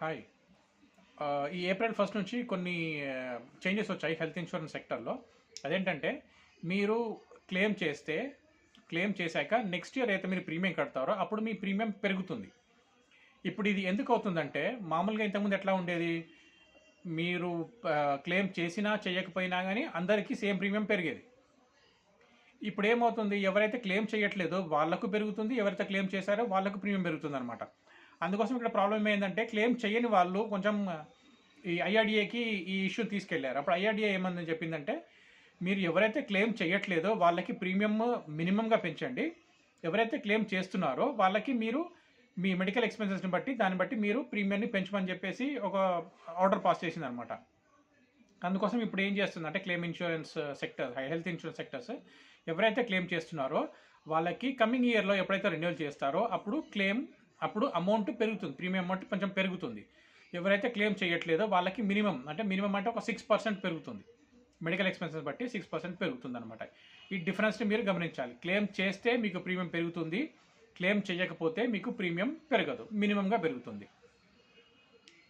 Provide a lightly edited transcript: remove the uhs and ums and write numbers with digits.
Hi. ఈ April 1 నుంచి కొన్ని చేంజెస్ వచ్చాయి హెల్త్ ఇన్సూరెన్స్ సెక్టర్లో. అదేంటంటే మీరు క్లెయిమ్ చేస్తే క్లెయిమ్ చేశాక నెక్స్ట్ ఇయర్ అయితే మీరు ప్రీమియం కడతారో అప్పుడు మీ ప్రీమియం పెరుగుతుంది. ఇప్పుడు ఇది ఎందుకు అవుతుందంటే మామూలుగా ఇంతకుముందు ఎట్లా ఉండేది, మీరు క్లెయిమ్ చేసినా చేయకపోయినా కానీ అందరికీ సేమ్ ప్రీమియం పెరిగేది. ఇప్పుడు ఏమవుతుంది, ఎవరైతే క్లెయిమ్ చేయట్లేదో వాళ్ళకు పెరుగుతుంది, ఎవరైతే క్లెయిమ్ చేశారో వాళ్ళకు ప్రీమియం పెరుగుతుంది అనమాట. అందుకోసం ఇక్కడ ప్రాబ్లం ఏంటంటే క్లెయిమ్ చేయని వాళ్ళు కొంచెం ఈ ఐఆర్డిఏకి ఈ ఇష్యూ తీసుకెళ్లారు. అప్పుడు ఐఆర్డిఏ ఏమని చెప్పిందంటే మీరు ఎవరైతే క్లెయిమ్ చేయట్లేదో వాళ్ళకి ప్రీమియం మినిమంగా పెంచండి, ఎవరైతే క్లెయిమ్ చేస్తున్నారో వాళ్ళకి మీరు మీ మెడికల్ ఎక్స్పెన్సెస్ని బట్టి దాన్ని బట్టి మీరు ప్రీమియంని పెంచమని చెప్పేసి ఒక ఆర్డర్ పాస్ చేసింది అనమాట. అందుకోసం ఇప్పుడు ఏం చేస్తుంది అంటే claim insurance sector, health insurance sectors ఎవరైతే క్లెయిమ్ చేస్తున్నారో వాళ్ళకి కమింగ్ ఇయర్లో ఎప్పుడైతే రెన్యూవల్ చేస్తారో అప్పుడు అమౌంట్ పెరుగుతుంది, ప్రీమియం అమౌంట్ కొంచెం పెరుగుతుంది. ఎవరైతే క్లెయిమ్ చేయట్లేదో వాళ్ళకి మినిమం అంటే ఒక 6% పెరుగుతుంది, మెడికల్ ఎక్స్పెన్సెస్ బట్టి 6% పెరుగుతుంది అనమాట. ఈ డిఫరెన్స్ని మీరు గమనించాలి. క్లెయిమ్ చేస్తే మీకు ప్రీమియం పెరుగుతుంది, క్లెయిమ్ చేయకపోతే మీకు ప్రీమియం పెరగదు, మినిమంగా పెరుగుతుంది.